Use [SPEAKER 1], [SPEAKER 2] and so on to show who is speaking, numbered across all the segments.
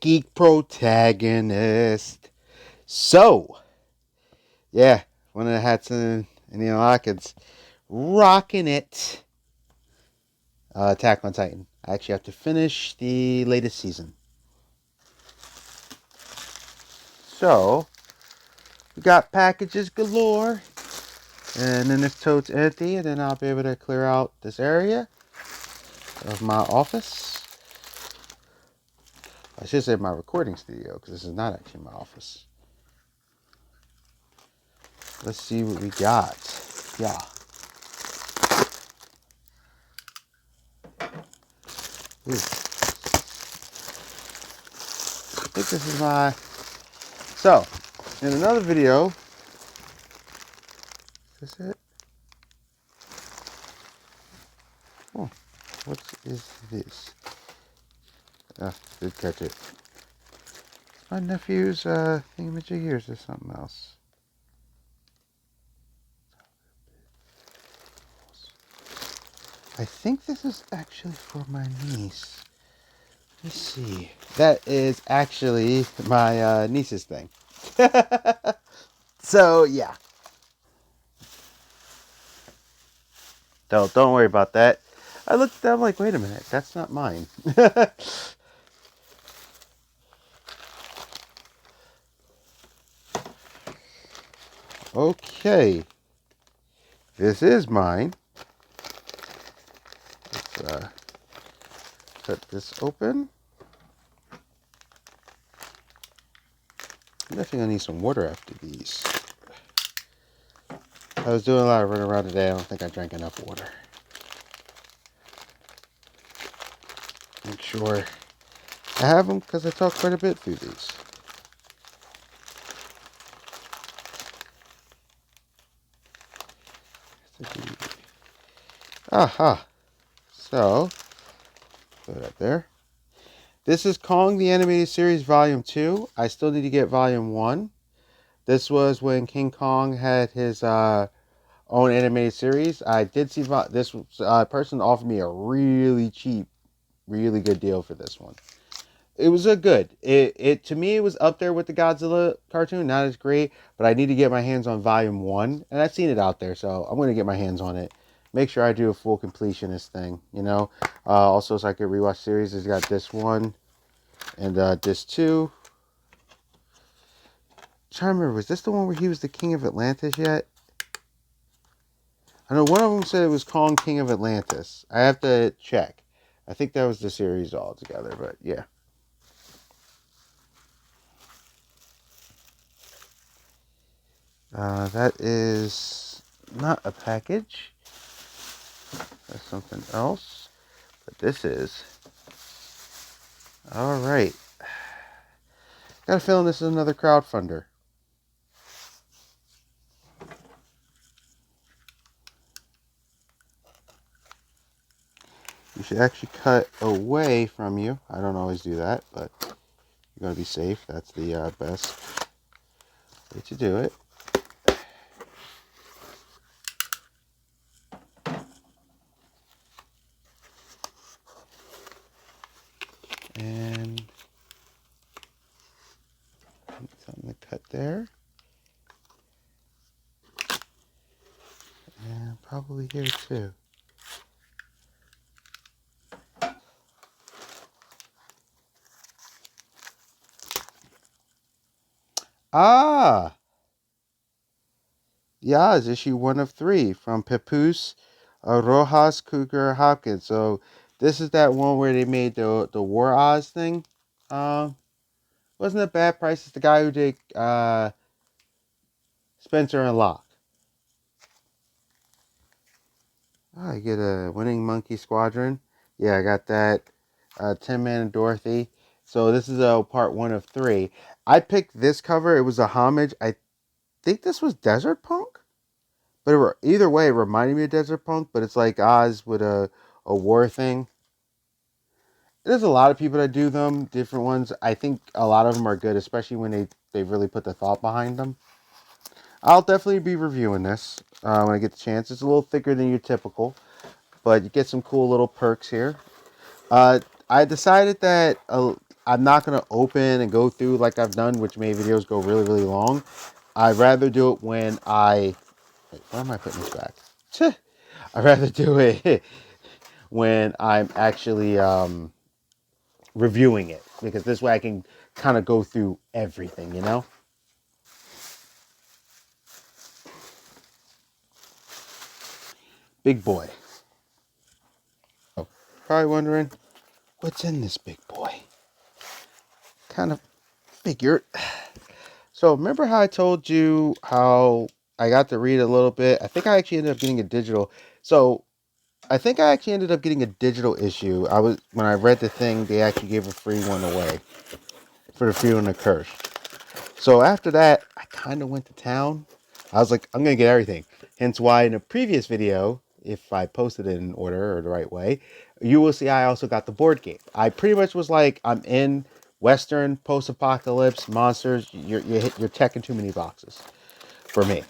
[SPEAKER 1] Geek Protagonist. So, yeah, one of the hats in the Lockets. Rocking it. Attack on Titan. I actually have to finish the latest season. So, we got packages galore. And then this tote's empty, and then I'll be able to clear out this area of my office. I should say my recording studio, because this is not actually my office. Let's see what we got. Yeah. Ooh. I think this is my... So, in another video... Is this it? Oh, what is this? Ah, did catch it. My nephew's thingamajig, or is this something else? I think this is actually for my niece. Let's see. That is actually my niece's thing. So, yeah. Don't worry about that. I looked at that, I'm like, wait a minute, that's not mine. Okay. This is mine. Let's cut this open. I'm definitely gonna need some water after these. I was doing a lot of running around today. I don't think I drank enough water. Make sure I have them because I talk quite a bit through these. Aha. So, put it up there. This is Kong the Animated Series Volume 2. I still need to get Volume 1. This was when King Kong had his own animated series. I did see this person offered me a really cheap, really good deal for this one. It was a good. It to me, it was up there with the Godzilla cartoon. Not as great, but I need to get my hands on Volume 1. And I've seen it out there, so I'm going to get my hands on it. Make sure I do a full completionist thing, you know. Also, so I could rewatch series. It's got this one and this two. I'm trying to remember, was this the one where he was the King of Atlantis yet? I know one of them said it was Kong King of Atlantis. I have to check. I think that was the series altogether, but yeah. That is not a package. That's something else. But this is. Alright. Got a feeling this is another crowdfunder. You should actually cut away from you. I don't always do that, but you're going to be safe. That's the best way to do it. And something to cut there. And probably here too. Ah! Yeah, it's issue 1 of 3 from Papoose Rojas Cougar Hopkins. So this is that one where they made the War Oz thing. Wasn't a bad price. It's the guy who did Spencer and Locke. Oh, I get a Winning Monkey Squadron. Yeah, I got that. Tin Man and Dorothy. So this is part 1 of 3. I picked this cover. It was a homage. I think this was Desert Punk. But either way, it reminded me of Desert Punk. But it's like Oz with a war thing. There's a lot of people that do them, different ones. I think a lot of them are good, especially when they really put the thought behind them. I'll definitely be reviewing this when I get the chance. It's a little thicker than your typical, but you get some cool little perks here. I decided that I'm not going to open and go through like I've done, which made videos go really, really long. I'd rather do it when wait, why am I putting this back? I'd rather do it when I'm actually reviewing it, because this way I can kind of go through everything, you know? Big boy. Oh, probably wondering, what's in this big boy? Kind of figured. So remember how I told you how I got to read a little bit? I think I actually ended up getting a digital. So I think I actually ended up getting a digital issue. When I read the thing, they actually gave a free one away for the Few and the Curse. So after that, I kind of went to town. I was like, I'm gonna get everything. Hence why in a previous video, if I posted it in order or the right way, you will see I also got the board game. I pretty much was like, I'm in Western post-apocalypse monsters. You're checking too many boxes for me.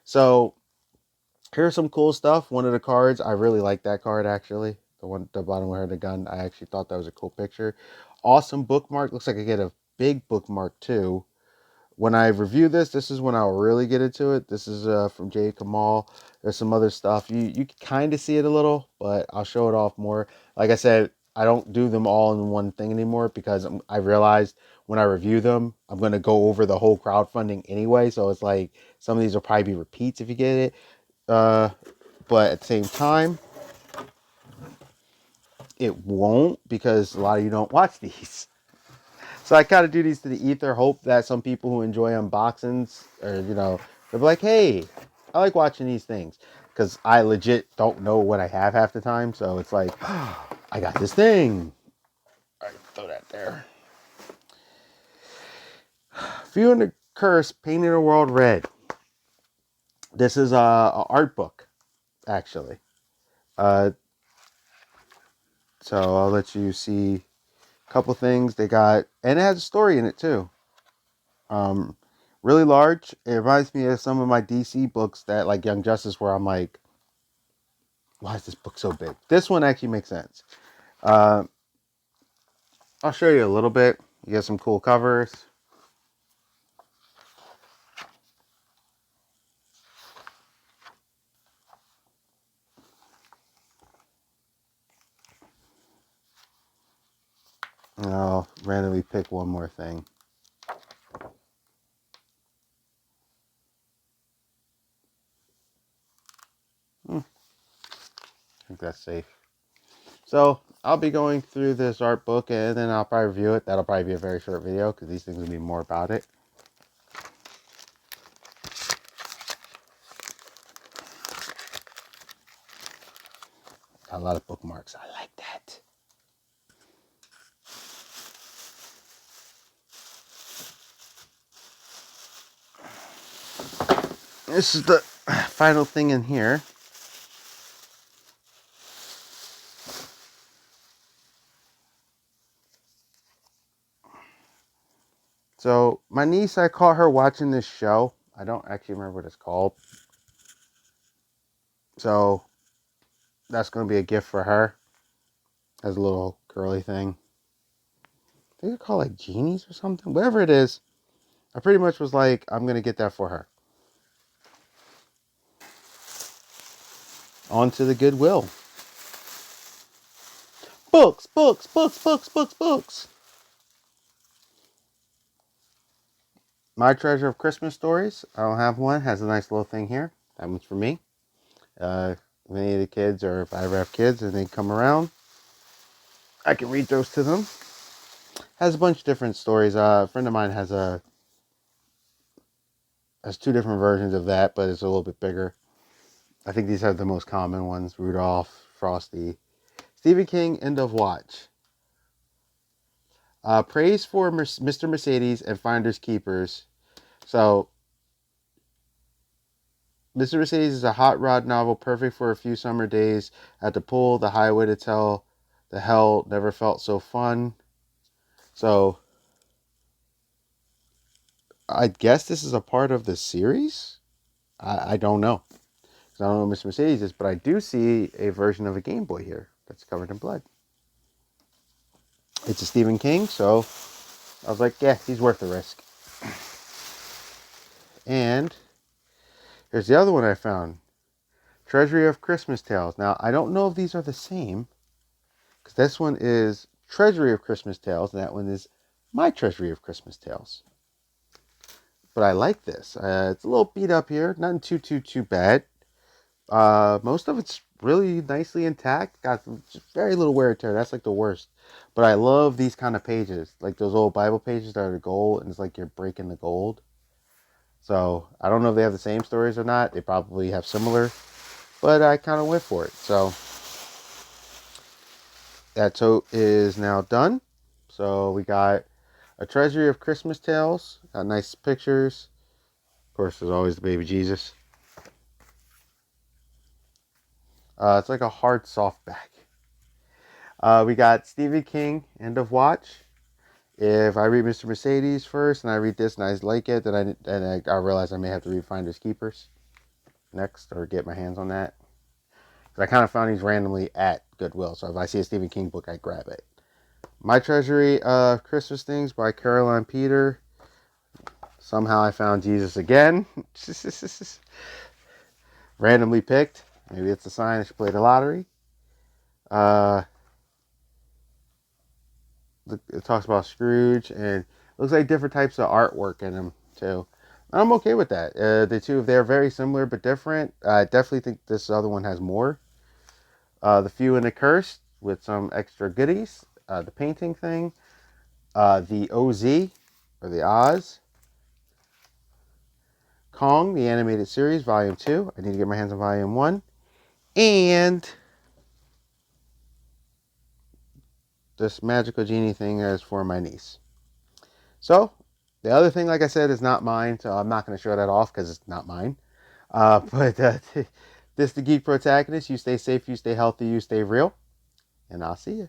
[SPEAKER 1] So here's some cool stuff. One of the cards, I really like that card actually. The one at the bottom where the gun, I actually thought that was a cool picture. Awesome bookmark. Looks like I get a big bookmark too. When I review this, this is when I'll really get into it. This is from J. Kamal. There's some other stuff. You can kind of see it a little, but I'll show it off more. Like I said, I don't do them all in one thing anymore because I realized when I review them, I'm going to go over the whole crowdfunding anyway. So it's like some of these will probably be repeats if you get it. But at the same time, it won't, because a lot of you don't watch these. So I kind of do these to the ether, hope that some people who enjoy unboxings, or they'll be like, hey, I like watching these things, because I legit don't know what I have half the time. So it's like, oh, I got this thing. All right, throw that there. Few and the Curse, Painting the World Red. This is a art book, actually. So I'll let you see a couple things they got, and it has a story in it too. Um, really large. It reminds me of some of my DC books that, like Young Justice, where I'm like, why is this book so big? This one actually makes sense. Uh, I'll show you a little bit. You get some cool covers. And I'll randomly pick one more thing. I think that's safe. So I'll be going through this art book, and then I'll probably review it. That'll probably be a very short video because these things will be more about it. A lot of bookmarks. I like that. This is the final thing in here. So my niece, I caught her watching this show. I don't actually remember what it's called. So that's going to be a gift for her. As a little girly thing. I think they're called like genies or something. Whatever it is, I pretty much was like, I'm going to get that for her. On to the Goodwill. Books, books, books, books, books, books. My Treasure of Christmas Stories. I don't have one. Has a nice little thing here. That one's for me. If any of the kids, or if I ever have kids and they come around, I can read those to them. Has a bunch of different stories. A friend of mine has two different versions of that, but it's a little bit bigger. I think these are the most common ones. Rudolph, Frosty. Stephen King, End of Watch. Praise for Mr. Mercedes and Finders Keepers. So, Mr. Mercedes is a hot rod novel perfect for a few summer days at the pool. The highway to tell the hell never felt so fun. So, I guess this is a part of the series? I don't know. I don't know what Mr. Mercedes is, but I do see a version of a Game Boy here that's covered in blood. It's a Stephen King, so I was like, yeah, he's worth the risk. And here's the other one I found. Treasury of Christmas Tales. Now, I don't know if these are the same, because this one is Treasury of Christmas Tales, and that one is My Treasury of Christmas Tales. But I like this. It's a little beat up here. Nothing too bad. Most of it's really nicely intact. Got just very little wear and tear. That's like the worst. But I love these kind of pages. Like those old Bible pages that are gold, and it's like you're breaking the gold. So I don't know if they have the same stories or not. They probably have similar. But I kind of went for it. So that tote is now done. So we got a Treasury of Christmas Tales. Got nice pictures. Of course, there's always the baby Jesus. It's like a hard soft back. We got Stephen King, End of Watch. If I read Mr. Mercedes first and I read this and I like it, then I realize I may have to read Finders Keepers next or get my hands on that. Because I kind of found these randomly at Goodwill. So if I see a Stephen King book, I grab it. My Treasury of Christmas Things by Caroline Peter. Somehow I found Jesus again. Randomly picked. Maybe it's a sign I should play the lottery. It talks about Scrooge, and it looks like different types of artwork in them too. I'm okay with that. The two, they're very similar but different. I definitely think this other one has more. The Few and the Cursed with some extra goodies. The painting thing. The OZ, or the Oz. Kong, the animated series, Volume 2. I need to get my hands on Volume 1. And this magical genie thing is for my niece. So, the other thing, like I said, is not mine, so I'm not going to show that off because it's not mine. But this is the Geek Protagonist. You stay safe, you stay healthy, you stay real. And I'll see you.